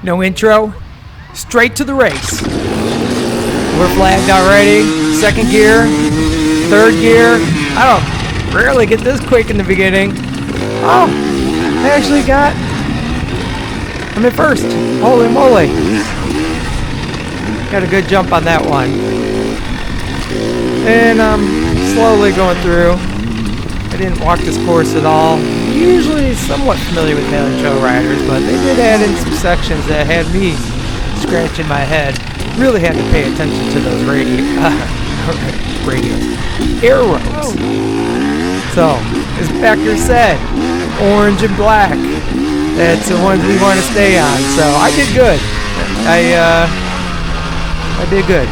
No intro, straight to the race. We're flagged already. Second gear, third gear. I don't rarely get this quick in the beginning. Oh, I actually I'm in first. Holy moly. Got a good jump on that one. And I'm slowly going through. I didn't walk this course at all. Usually somewhat familiar with Highland Trail riders, but they did add in some sections that had me scratching my head. Really had to pay attention to those arrows. So, as Becker said, orange and black. That's the ones we want to stay on. So I did good. I did good.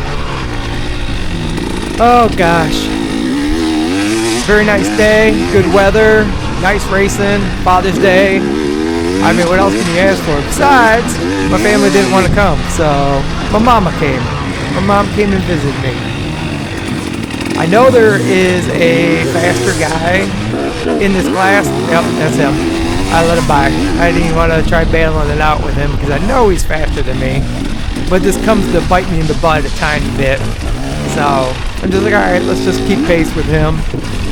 Oh gosh. Very nice day, good weather, nice racing, Father's Day. I mean, what else can you ask for? Besides, my family didn't want to come, so my mama came. My mom came and visited me. I know there is a faster guy in this class. Yep, that's him. I let him by. I didn't even want to try battling it out with him because I know he's faster than me. But this comes to bite me in the butt a tiny bit. So I'm just like, alright, let's just keep pace with him.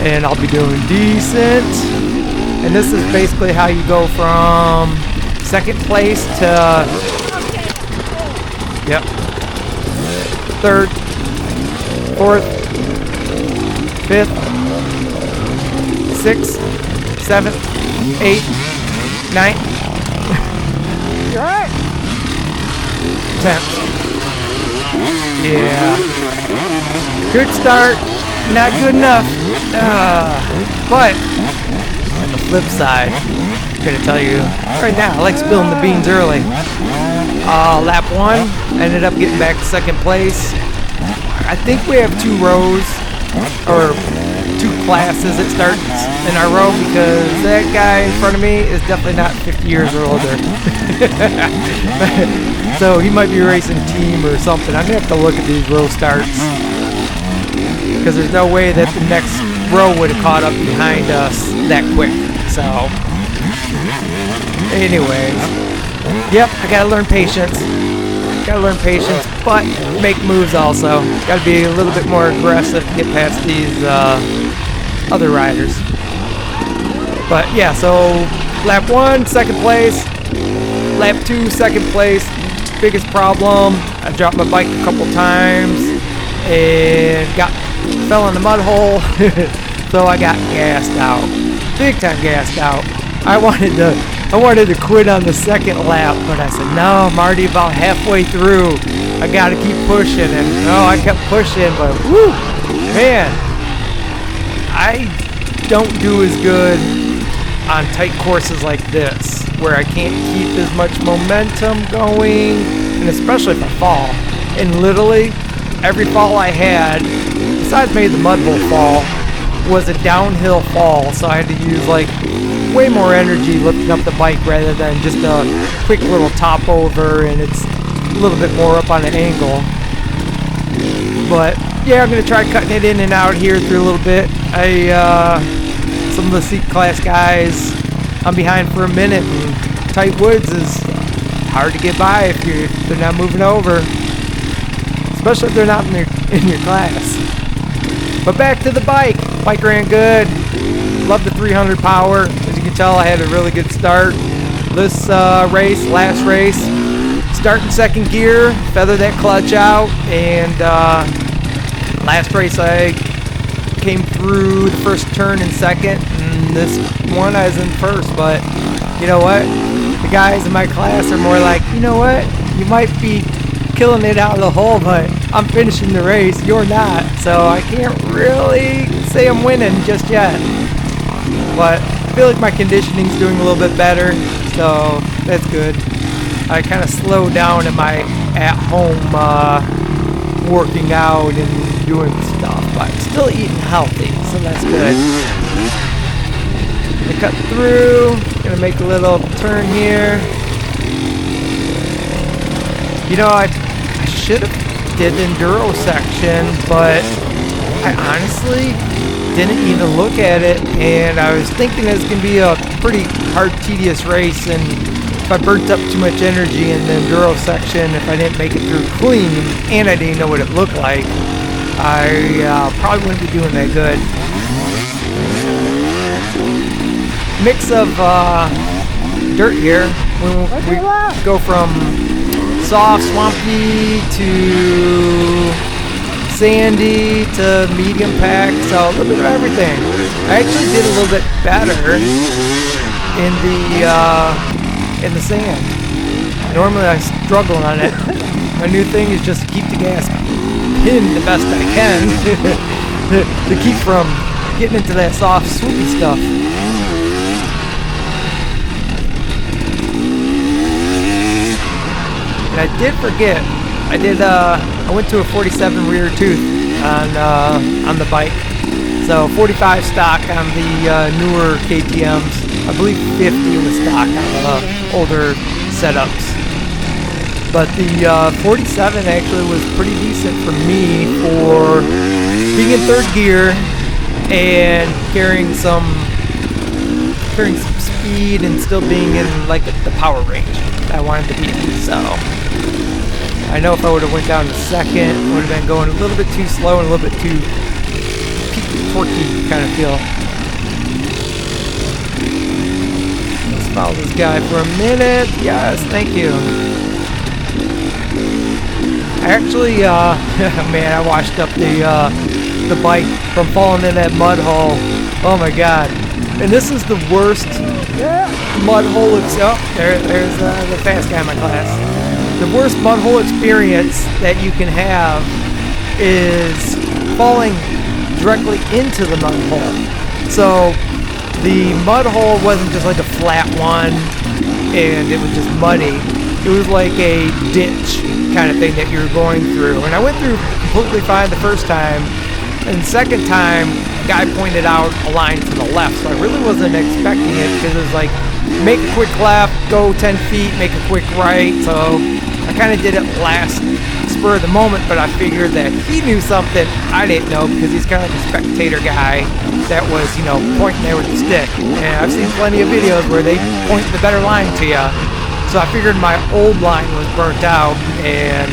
And I'll be doing decent. And this is basically how you go from second place to, yep, third, fourth, fifth, sixth, seventh, eighth, ninth. You alright? 10th. Yeah. Good start. Not good enough. But on the flip side, I'm going to tell you right now, I like spilling the beans early. Lap 1, ended up getting back to second place. I think we have 2 rows, or 2 classes that starts in our row, because that guy in front of me is definitely not 50 years or older. So he might be racing team or something. I'm going to have to look at these row starts, because there's no way that the next row would have caught up behind us that quick. So, anyways, yep, I gotta learn patience. But make moves also. Gotta be a little bit more aggressive to get past these other riders. But yeah, so lap 1, second place. Lap 2, second place. Biggest problem, I dropped my bike a couple times and fell in the mud hole. So I got gassed out, big time gassed out. I wanted to quit on the second lap, but I said no, I'm already about halfway through. I gotta keep pushing, and I kept pushing, but whoo, man, I don't do as good on tight courses like this, where I can't keep as much momentum going, and especially if I fall. And literally every fall I had, besides maybe the mud hole fall, was a downhill fall, so I had to use like way more energy lifting up the bike rather than just a quick little top over, and it's a little bit more up on an angle. But yeah, I'm gonna try cutting it in and out here through a little bit. Some of the C class guys, I'm behind for a minute, and tight woods is hard to get by if they're not moving over, especially if they're not in your class. But back to the bike. Bike ran good. Love the 300 power. As you can tell, I had a really good start. This last race, starting second gear, feather that clutch out, and last race I came through the first turn in second, and this one I was in first. But you know what? The guys in my class are more like, you know what? You might be killing it out of the hole, but I'm finishing the race, you're not, so I can't really say I'm winning just yet. But I feel like my conditioning's doing a little bit better, so that's good. I kind of slowed down in my at-home working out and doing stuff, but still eating healthy, so that's good. I cut through, gonna make a little turn here. You know, I should have did the enduro section, but I honestly didn't even look at it, and I was thinking it was going to be a pretty hard, tedious race, and if I burnt up too much energy in the enduro section, if I didn't make it through clean, and I didn't know what it looked like, I probably wouldn't be doing that good. Mix of dirt here. We go from soft, swampy to sandy to medium pack, so a little bit of everything. I actually did a little bit better in the sand. Normally I struggle on it. My new thing is just to keep the gas pinned the best I can to keep from getting into that soft, swoopy stuff. And I did forget, I went to a 47 rear tooth on the bike. So 45 stock on the newer KTMs. I believe 50 was stock on older setups. But the 47 actually was pretty decent for me for being in third gear and carrying some speed and still being in like the power range that I wanted to be in. So I know if I would have went down to second, it would have been going a little bit too slow and a little bit too peaky, torquey kind of feel. Let's follow this guy for a minute. Yes, thank you. Actually, man, I washed up the bike from falling in that mud hole. Oh my god! And this is the worst mud hole. There's the fast guy in my class. The worst mud hole experience that you can have is falling directly into the mud hole. So the mud hole wasn't just like a flat one and it was just muddy. It was like a ditch kind of thing that you were going through. And I went through completely fine the first time. And the second time, a guy pointed out a line to the left. So I really wasn't expecting it because it was like, make a quick left, go 10 feet, make a quick right. So I kind of did it last spur of the moment, but I figured that he knew something I didn't know because he's kind of like a spectator guy that was, you know, pointing there with the stick. And I've seen plenty of videos where they point the better line to you. So I figured my old line was burnt out and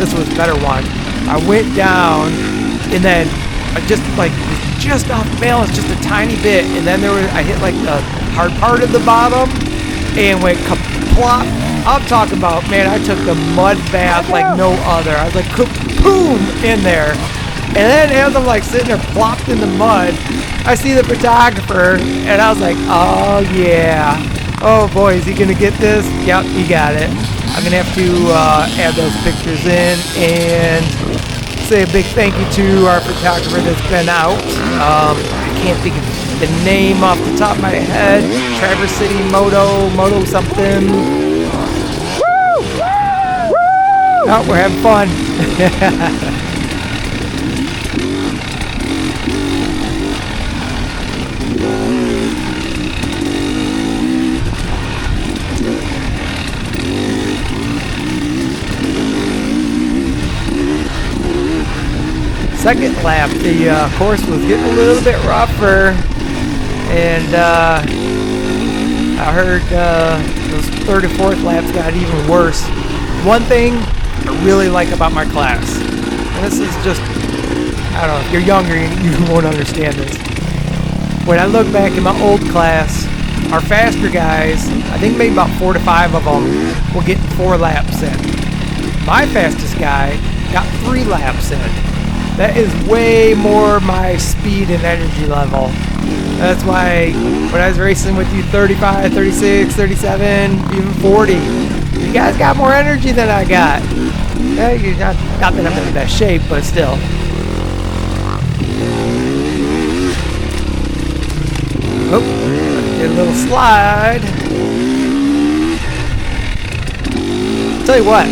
this was a better one. I went down and then I just off balance just a tiny bit, and then I hit like the hard part of the bottom and went plop. I'm talking about, man, I took the mud bath like no other. I was like kaboom in there. And then as I'm like sitting there plopped in the mud, I see the photographer and I was like, oh yeah. Oh boy, is he gonna get this? Yep, he got it. I'm gonna have to add those pictures in and say a big thank you to our photographer that's been out. I can't think of the name off the top of my head. Traverse City Moto something. Woo! Woo! Oh, we're having fun. Second lap, the course was getting a little bit rougher, and I heard those third and fourth laps got even worse. One thing I really like about my class, and this is just, I don't know, if you're younger, you won't understand this. When I look back in my old class, our faster guys, I think maybe about 4 to 5 of them will get 4 laps in. My fastest guy got 3 laps in. That is way more my speed and energy level. That's why when I was racing with you 35, 36, 37, even 40, you guys got more energy than I got. Not that I'm in the best shape, but still. Oh, did a little slide. Tell you what,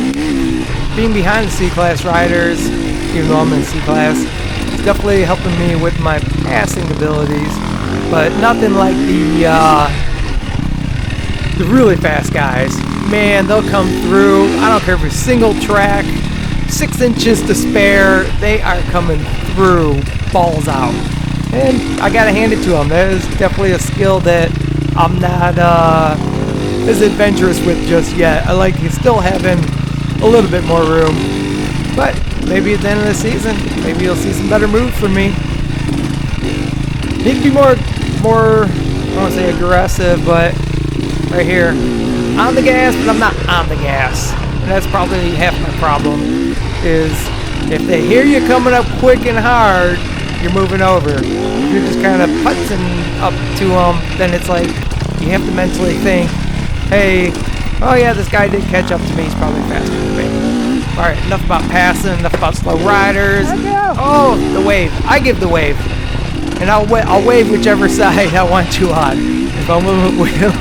being behind the C-Class riders, even though I'm in C-Class, it's definitely helping me with my passing abilities, but nothing like the really fast guys. Man, they'll come through. I don't care if it's single track, 6 inches to spare, they are coming through, balls out. And I gotta hand it to them. That is definitely a skill that I'm not as adventurous with just yet. I like still having a little bit more room. But maybe at the end of the season, maybe you'll see some better moves from me. Need to be more, I don't want to say aggressive, but right here. On the gas, but I'm not on the gas. And that's probably half my problem, is if they hear you coming up quick and hard, you're moving over. If you're just kind of putzing up to them, then it's like you have to mentally think, hey, oh yeah, this guy did catch up to me, he's probably faster than me. Alright, enough about passing, enough about slow riders. Oh, the wave. I give the wave. And I'll wave whichever side I want to on. If I'm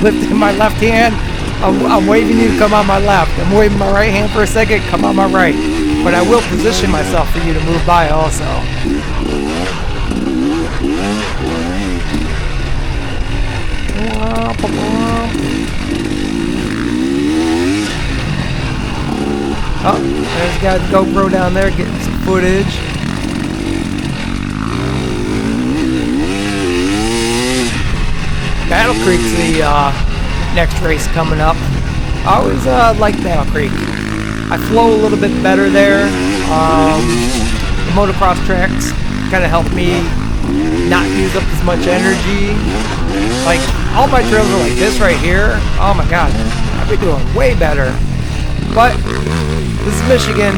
lifting my left hand, I'm waving you to come on my left. I'm waving my right hand for a second, come on my right. But I will position myself for you to move by also. Oh, there's got a GoPro down there getting some footage. Battle Creek's the next race coming up. I always like Battle Creek. I flow a little bit better there. The motocross tracks kind of help me not use up as much energy. Like, all my trails are like this right here. Oh my god, I'd be doing way better. But this is Michigan.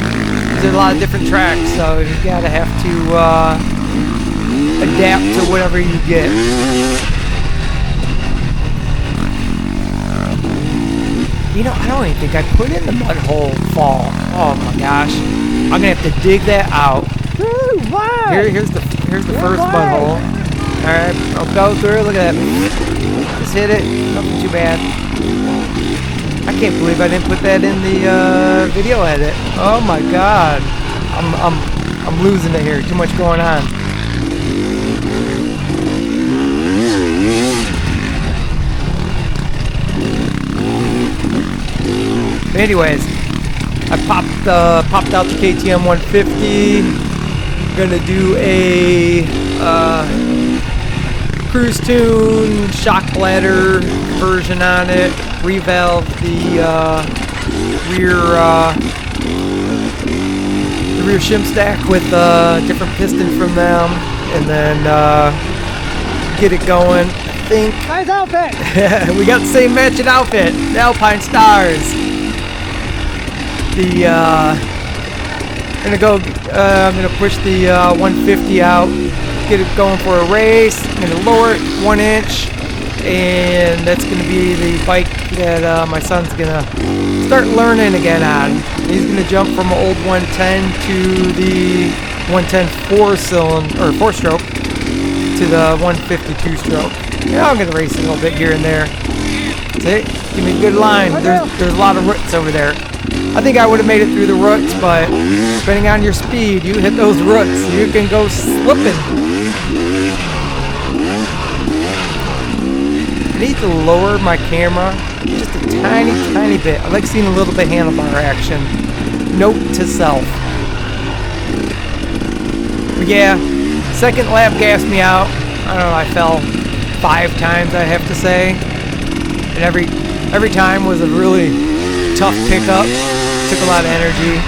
There's a lot of different tracks, so you gotta have to adapt to whatever you get. You know, I don't even think I put in the mud hole fall. Oh my gosh, I'm gonna have to dig that out. Here's the first mud hole. All right, I'll go through. Look at that. Just hit it. Nothing too bad. I can't believe I didn't put that in the video edit. Oh my god, I'm losing it here. Too much going on. But anyways, I popped out the KTM 150. I'm gonna do a cruise tune shock ladder version on it. Revalve the rear shim stack with a different piston from them, and then get it going. I think. Nice outfit. We got the same matching outfit. The Alpine Stars. I'm gonna push the 150 out, get it going for a race. I'm gonna lower it 1 inch, and that's gonna be the bike that my son's gonna start learning again on. He's gonna jump from an old 110 to the 110 4-stroke to the 152 stroke. Yeah, I'm gonna race a little bit here and there. See, give me a good line. There's a lot of roots over there. I think I would have made it through the roots, but depending on your speed, you hit those roots, you can go slipping. I need to lower my camera just a tiny bit. I like seeing a little bit handlebar action. Note to self. But yeah, second lap gassed me out. I don't know, I fell 5 times, I have to say. And every time was a really tough pickup. Took a lot of energy.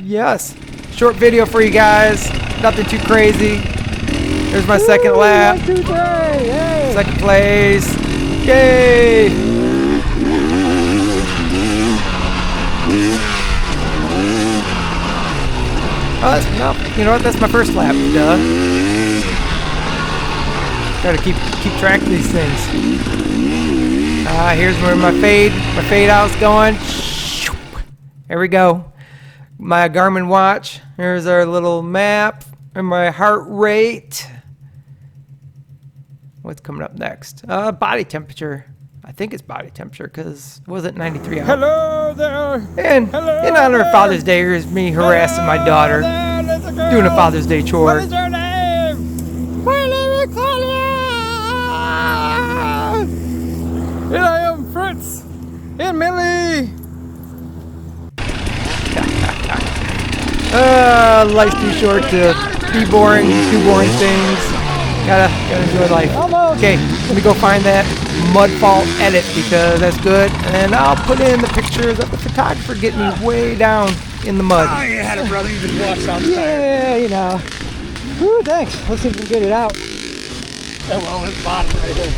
Yes, short video for you guys. Nothing too crazy. There's my second lap. 1, 2, 3, hey. Second place. Yay! No, you know what? That's my first lap. Duh. Gotta keep track of these things. Here's where my fade out's going. There we go. My Garmin watch. Here's our little map and my heart rate. What's coming up next? Body temperature. I think it's body temperature because it wasn't 93 out. Hello there. And Hello in honor there. of Father's Day, here's me harassing my daughter, doing a Father's Day chore. What is your name? My name is Claudia. And I am Fritz and Millie. Life's too short to be boring, do boring things. Gotta enjoy life. Okay, let me go find that mudfall edit because that's good. And I'll put in the pictures of the photographer getting me way down in the mud. Oh, you had a brother. You just walked outside. Yeah, you know. Whew, thanks. Let's see if we can get it out. Oh, well, it's bottom right there.